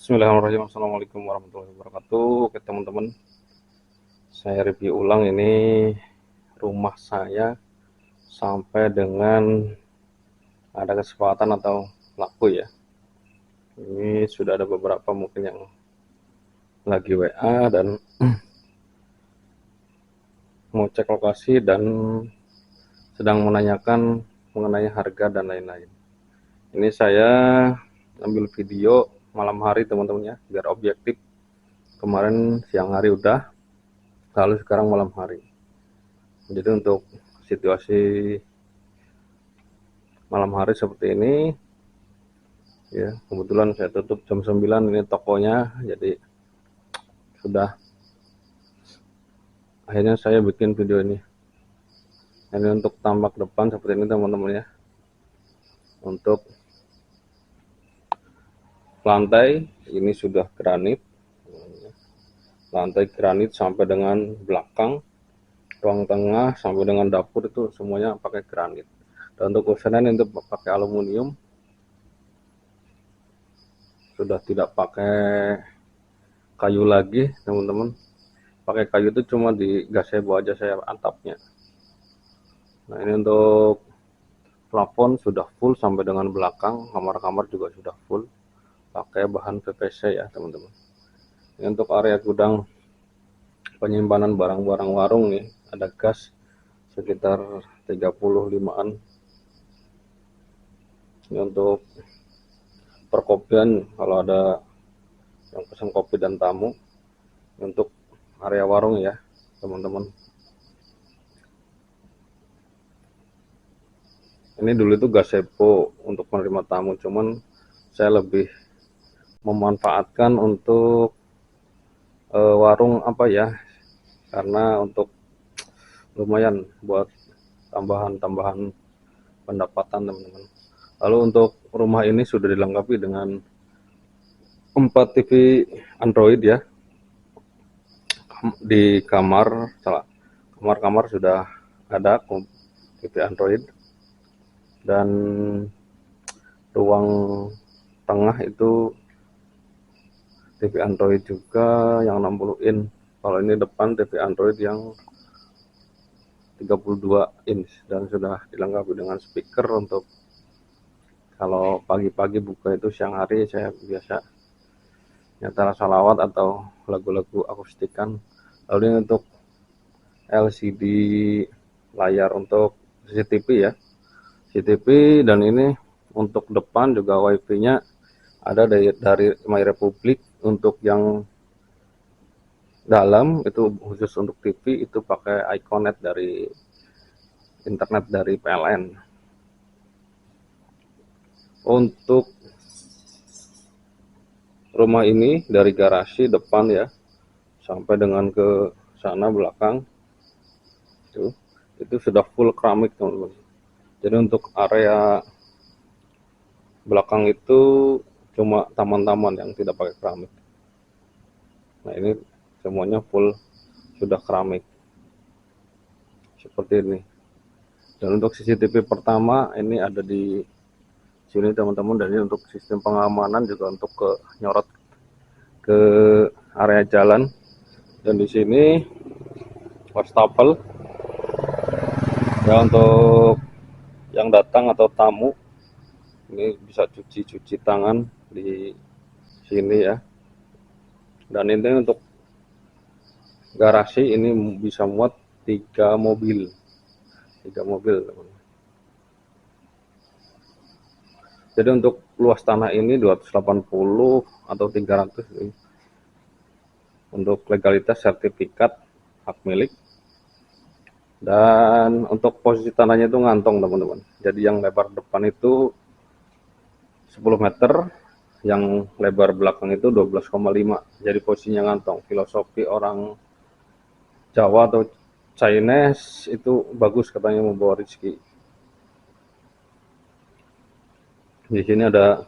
Bismillahirrahmanirrahim. Assalamualaikum warahmatullahi wabarakatuh. Oke teman-teman, saya review ulang ini rumah saya sampai dengan ada kesempatan atau laku ya. Ini sudah ada beberapa mungkin yang lagi WA dan mau cek lokasi dan sedang menanyakan mengenai harga dan lain-lain. Ini saya ambil video malam hari teman-teman ya, biar objektif. Kemarin siang hari udah, lalu sekarang malam hari. Jadi untuk situasi malam hari seperti ini ya, kebetulan saya tutup jam 9 ini tokonya, jadi sudah akhirnya saya bikin video ini. Ini untuk tampak depan seperti ini teman-teman ya. Untuk lantai ini sudah granit, lantai granit sampai dengan belakang, ruang tengah sampai dengan dapur itu semuanya pakai granit. Dan untuk kusenan itu pakai aluminium, sudah tidak pakai kayu lagi teman-teman. Pakai kayu itu cuma di gazebo aja saya atapnya. Nah ini untuk plafon sudah full sampai dengan belakang, kamar-kamar juga sudah full pakai bahan PVC ya teman-teman. Ini untuk area gudang penyimpanan barang-barang warung nih, ada gas sekitar 35-an. Ini untuk perkopian kalau ada yang pesan kopi dan tamu. Untuk area warung ya teman-teman. Ini dulu itu gazebo untuk menerima tamu, cuman saya lebih memanfaatkan untuk warung apa ya, karena untuk lumayan buat tambahan pendapatan teman-teman. Lalu untuk rumah ini sudah dilengkapi dengan 4 TV Android ya. Di kamar sudah ada TV Android, dan ruang tengah itu TV Android juga yang 60 in. Kalau ini depan TV Android yang 32 inch dan sudah dilengkapi dengan speaker untuk kalau pagi-pagi buka itu, siang hari saya biasa nyetel salawat atau lagu-lagu akustikan. Lalu ini untuk LCD layar untuk CCTV ya, CCTV. Dan ini untuk depan juga wifi-nya ada dari My Republic. Untuk yang dalam itu khusus untuk TV itu pakai Iconet dari internet dari PLN. Untuk rumah ini dari garasi depan ya sampai dengan ke sana belakang itu sudah full keramik teman-teman. Jadi untuk area belakang itu cuma taman-taman yang tidak pakai keramik. Nah ini semuanya full sudah keramik seperti ini. Dan untuk CCTV pertama ini ada di sini teman-teman, dan ini untuk sistem pengamanan juga untuk ke nyorot ke area jalan. Dan di sini wastafel ya, untuk yang datang atau tamu ini bisa cuci tangan di sini ya. Dan ini untuk garasi ini bisa muat 3 mobil teman-teman. Jadi untuk luas tanah ini 280 atau 300 ini. Untuk legalitas sertifikat hak milik. Dan untuk posisi tanahnya itu ngantong teman-teman. Jadi yang lebar depan itu 10 meter, yang lebar belakang itu 12,5. Jadi posisinya ngantong. Filosofi orang Jawa atau Chinese itu bagus katanya, membawa rezeki. Di sini ada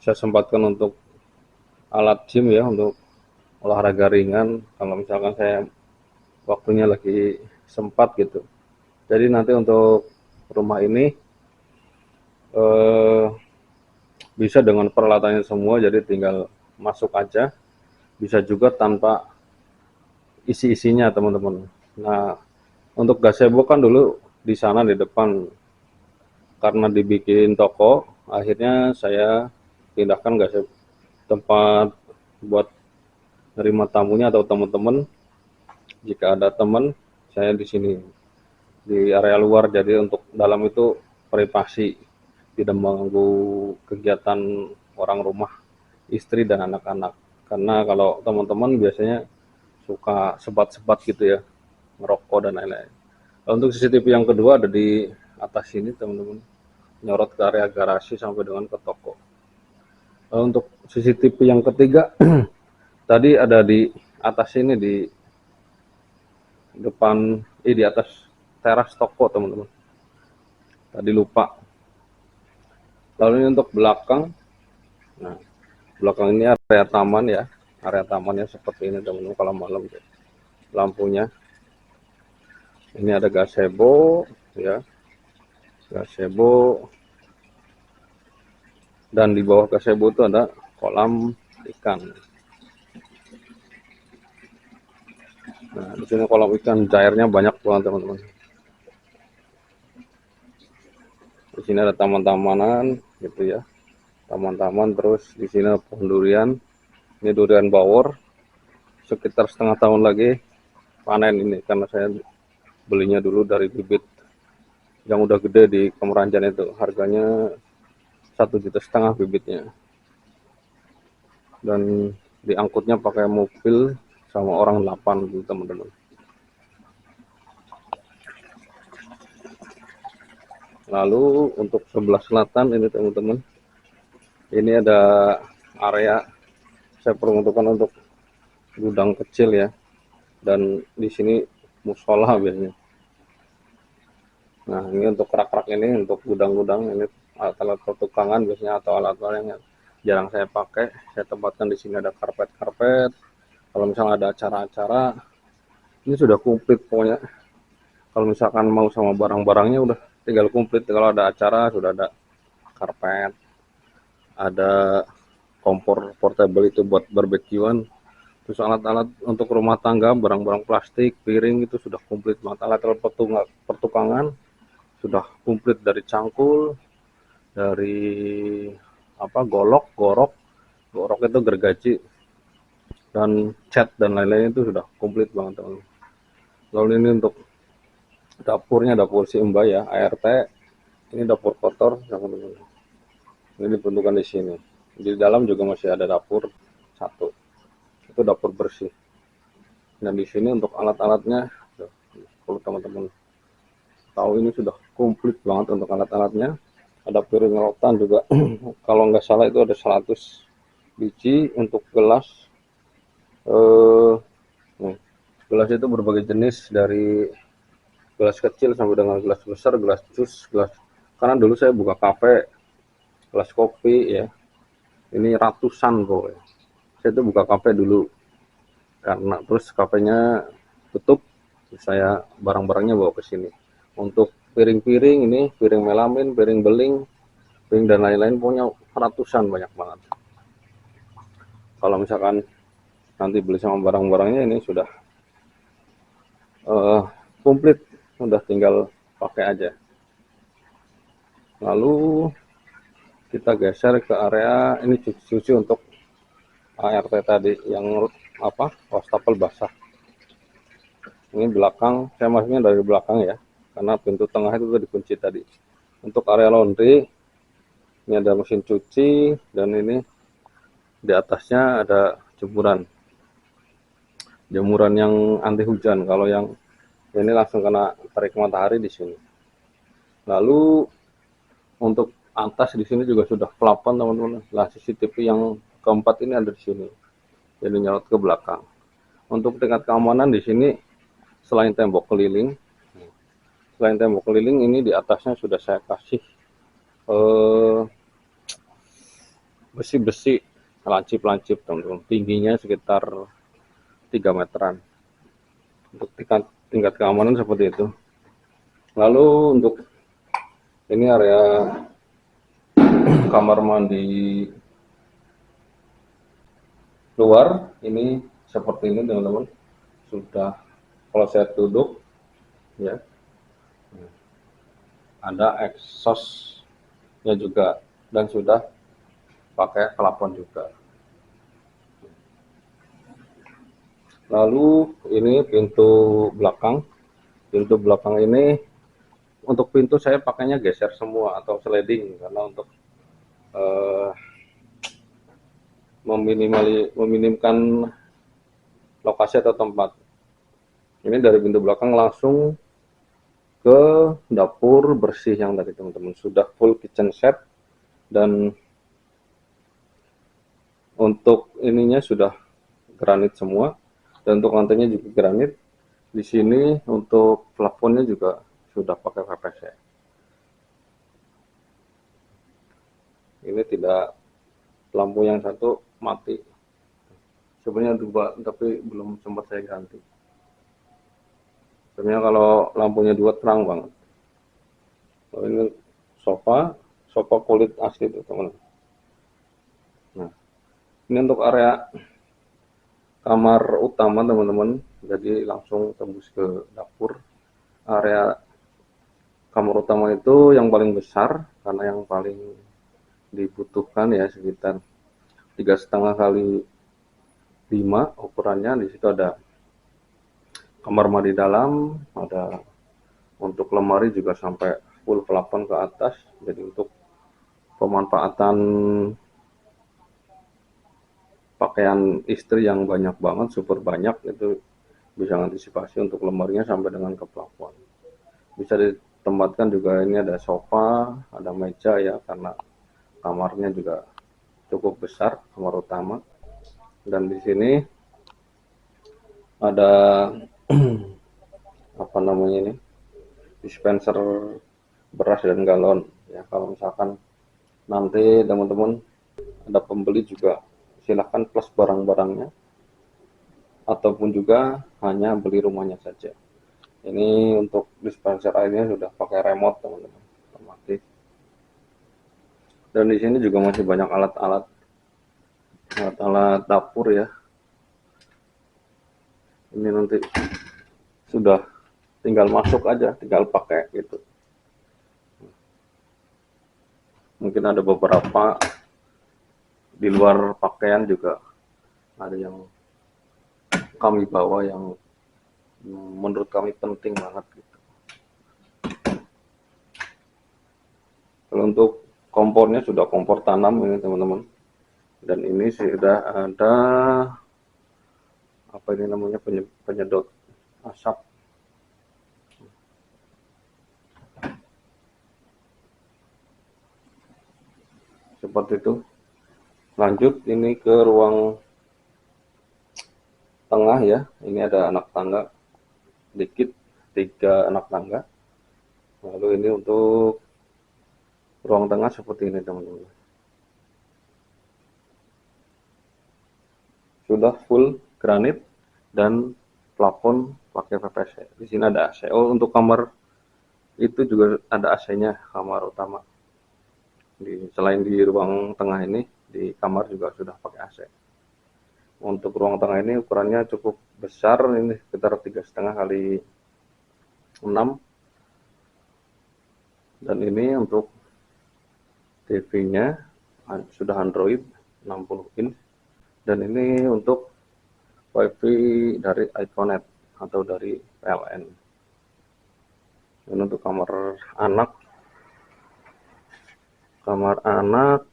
saya sempatkan untuk alat gym ya, untuk olahraga ringan kalau misalkan saya waktunya lagi sempat gitu. Jadi nanti untuk rumah ini Bisa dengan peralatannya semua, jadi tinggal masuk aja. Bisa juga tanpa isi-isinya teman-teman. Nah, untuk gazebo kan dulu di sana di depan, karena dibikin toko, akhirnya saya pindahkan gazebo tempat buat nerima tamunya atau teman-teman. Jika ada teman, saya di sini di area luar, jadi untuk dalam itu privasi, tidak mengganggu kegiatan orang rumah, istri dan anak-anak. Karena kalau teman-teman biasanya suka sebat-sebat gitu ya, ngerokok dan lain-lain. Untuk CCTV yang kedua ada di atas sini teman-teman, nyorot ke area garasi sampai dengan ke toko. Untuk CCTV yang ketiga tadi ada di atas sini, di depan, di atas teras toko teman-teman. Tadi lupa. Lalu ini untuk belakang. Nah, belakang ini area taman ya. Area tamannya seperti ini teman-teman kalau malam. Lampunya. Ini ada gazebo ya. Gazebo, dan di bawah gazebo itu ada kolam ikan. Nah, di sini kolam ikan cairnya banyak banget teman-teman. Di sini ada taman-tamanan gitu ya. Taman-taman, terus di sini pohon durian. Ini durian bawor. Sekitar setengah tahun lagi panen ini, karena saya belinya dulu dari bibit yang udah gede di Kemeranjan itu. Harganya 1,5 juta bibitnya. Dan diangkutnya pakai mobil sama orang 8 gitu teman-teman. Lalu untuk sebelah selatan ini teman-teman, ini ada area saya peruntukkan untuk gudang kecil ya, dan di sini musola biasanya. Nah, ini untuk rak-rak ini, untuk gudang-gudang ini, alat-alat pertukangan biasanya atau alat-alat yang jarang saya pakai, saya tempatkan di sini. Ada karpet-karpet. Kalau misalnya ada acara-acara, ini sudah komplit pokoknya. Kalau misalkan mau sama barang-barangnya udah tinggal komplit. Kalau ada acara sudah ada karpet, ada kompor portable itu buat barbekyuan. Terus alat-alat untuk rumah tangga, barang-barang plastik, piring itu sudah komplit. Alat-alat pertukangan sudah komplit, dari cangkul, dari golok, gorok itu gergaji, dan cat dan lain-lain itu sudah komplit banget teman. Lalu ini untuk dapurnya, dapur si Mbak ya, ART. Ini dapur kotor teman-teman. Ini diperuntukkan di sini. Di dalam juga masih ada dapur satu. Itu dapur bersih. Dan di sini untuk alat-alatnya, kalau teman-teman tahu ini sudah komplit banget untuk alat-alatnya. Ada piring rotan juga. Kalau nggak salah itu ada 100 biji. Untuk gelas, gelas itu berbagai jenis, dari gelas kecil sampai dengan gelas besar, gelas jus, gelas. Karena dulu saya buka kafe, gelas kopi ya, ini ratusan kok. Saya itu buka kafe dulu, karena terus kafenya tutup, saya barang-barangnya bawa ke sini. Untuk piring-piring ini, piring melamin, piring beling, piring dan lain-lain, punya ratusan, banyak banget. Kalau misalkan nanti beli sama barang-barangnya ini sudah komplit, udah tinggal pakai aja. Lalu kita geser ke area ini, cuci untuk ART tadi yang wastafel basah. Ini belakang, saya masuknya dari belakang ya, karena pintu tengah itu udah dikunci tadi. Untuk area laundry, ini ada mesin cuci, dan ini di atasnya ada jemuran yang anti hujan. Kalau yang ini langsung kena terik matahari di sini. Lalu untuk atas di sini juga sudah plafon teman-teman. Lah CCTV yang keempat ini ada di sini, jadi nyorot ke belakang. Untuk tingkat keamanan di sini, selain tembok keliling ini di atasnya sudah saya kasih besi-besi lancip teman-teman, tingginya sekitar 3 meteran. Untuk tingkat keamanan seperti itu. Lalu untuk ini area kamar mandi luar ini seperti ini teman-teman. Sudah, kalau saya duduk ya, ada exhaustnya juga dan sudah pakai plafon juga. Lalu ini pintu belakang. Pintu belakang ini untuk pintu saya pakainya geser semua atau sliding karena untuk meminimkan lokasi atau tempat. Ini dari pintu belakang langsung ke dapur bersih yang tadi teman-teman, sudah full kitchen set, dan untuk ininya sudah granit semua, dan untuk lantainya juga granit. Di sini untuk plafonnya juga sudah pakai PVC. Ini tidak, lampu yang satu mati, sebenarnya dua tapi belum sempat saya ganti. Sebenarnya kalau lampunya dua terang banget. Ini sofa kulit asli tuh teman. Nah, ini untuk area kamar utama teman-teman, jadi langsung tembus ke dapur. Area kamar utama itu yang paling besar karena yang paling dibutuhkan ya, sekitar 3,5 kali 5 ukurannya. Di situ ada kamar mandi dalam, ada untuk lemari juga sampai full plafon ke atas. Jadi untuk pemanfaatan pakaian istri yang banyak banget, super banyak, itu bisa antisipasi untuk lemarinya sampai dengan ke plafon. Bisa ditempatkan juga, ini ada sofa, ada meja ya, karena kamarnya juga cukup besar, kamar utama. Dan di sini ada apa namanya ini, dispenser beras dan galon ya. Kalau misalkan nanti teman-teman ada pembeli juga, silahkan plus barang-barangnya ataupun juga hanya beli rumahnya saja. Ini untuk dispenser airnya sudah pakai remote teman-teman, otomatis. Dan di sini juga masih banyak alat-alat dapur ya. Ini nanti sudah tinggal masuk aja, tinggal pakai gitu. Mungkin ada beberapa di luar pakaian juga ada yang kami bawa yang menurut kami penting banget gitu. Kalau untuk kompornya sudah kompor tanam ini teman-teman, dan ini sudah ada apa ini namanya, penyedot asap. Seperti itu. Lanjut ini ke ruang tengah ya. Ini ada anak tangga dikit, 3 anak tangga. Lalu ini untuk ruang tengah seperti ini teman-teman. Sudah full granit dan plafon pakai PVC. Di sini ada AC. Oh, untuk kamar itu juga ada AC-nya, kamar utama. Selain di ruang tengah ini, di kamar juga sudah pakai AC. Untuk ruang tengah ini ukurannya cukup besar, ini sekitar 3,5 kali 6. Dan ini untuk TV-nya sudah Android 60 inch. Dan ini untuk WiFi dari iPhone atau dari PLN. Ini untuk kamar anak. Kamar anak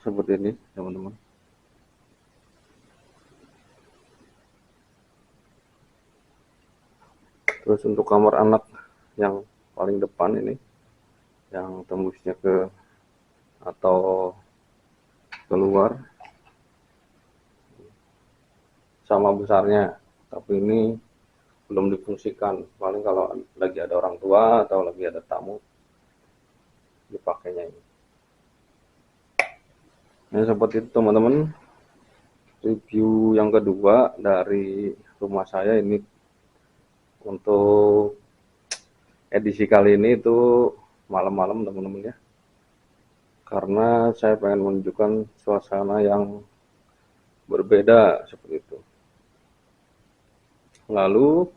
seperti ini teman-teman. Terus untuk kamar anak yang paling depan ini, yang tembusnya ke atau keluar, sama besarnya, tapi ini belum difungsikan. Paling kalau lagi ada orang tua atau lagi ada tamu dipakainya ini. Nah, seperti itu teman-teman, review yang kedua dari rumah saya ini. Untuk edisi kali ini itu malam-malam teman-teman ya, karena saya pengen menunjukkan suasana yang berbeda seperti itu. Lalu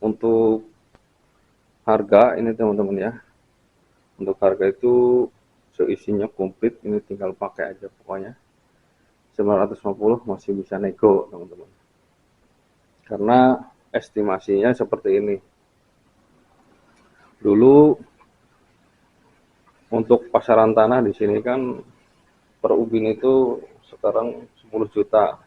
untuk harga ini teman-teman ya, untuk harga itu seisinya komplit, ini tinggal pakai aja pokoknya. 950 masih bisa nego teman-teman, karena estimasinya seperti ini. Dulu untuk pasaran tanah di sini kan per ubin itu sekarang 10 juta,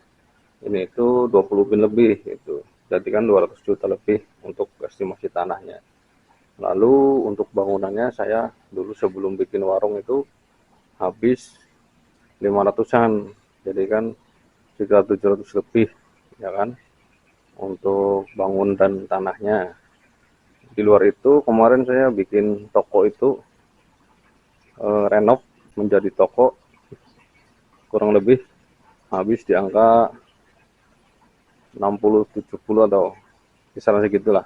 ini itu 20 ubin lebih itu, jadi kan 200 juta lebih untuk estimasi tanahnya. Lalu untuk bangunannya saya dulu sebelum bikin warung itu habis 500-an, jadi kan sekitar 700 lebih ya kan untuk bangun dan tanahnya. Di luar itu kemarin saya bikin toko itu renov menjadi toko, kurang lebih habis di angka 60-70 atau kisaran segitulah,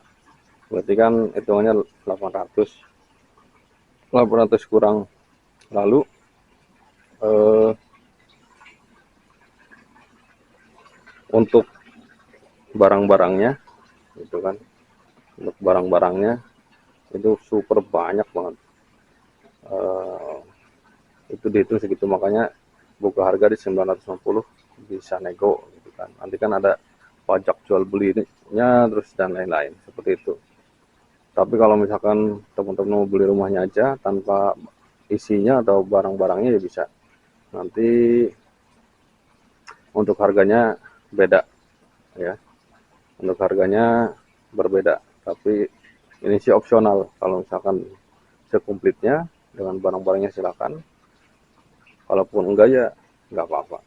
berarti kan hitungannya 800 kurang. Lalu untuk barang-barangnya itu kan, untuk barang-barangnya itu super banyak banget, itu dihitung segitu, makanya buka harga di 950 bisa nego gitu kan. Nanti kan ada pajak jual belinya terus dan lain-lain seperti itu. Tapi kalau misalkan teman-teman mau beli rumahnya aja tanpa isinya atau barang-barangnya ya bisa. Nanti untuk harganya beda ya. Untuk harganya berbeda. Tapi ini sih opsional. Kalau misalkan sekomplitnya dengan barang-barangnya silakan. Kalaupun enggak ya enggak apa-apa.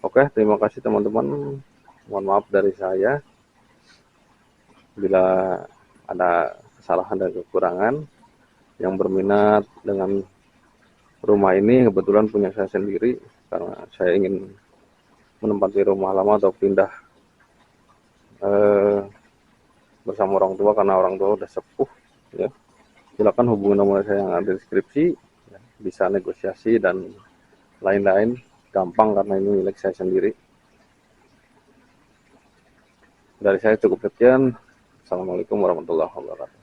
Oke, terima kasih teman-teman. Mohon maaf dari saya bila ada kesalahan dan kekurangan. Yang berminat dengan rumah ini kebetulan punya saya sendiri, karena saya ingin menempati rumah lama atau pindah bersama orang tua karena orang tua udah sepuh ya. Silakan hubungi nomor saya yang ada di deskripsi ya. Bisa negosiasi dan lain-lain, gampang karena ini milik saya sendiri. Dari saya cukup sekian. Assalamualaikum warahmatullahi wabarakatuh.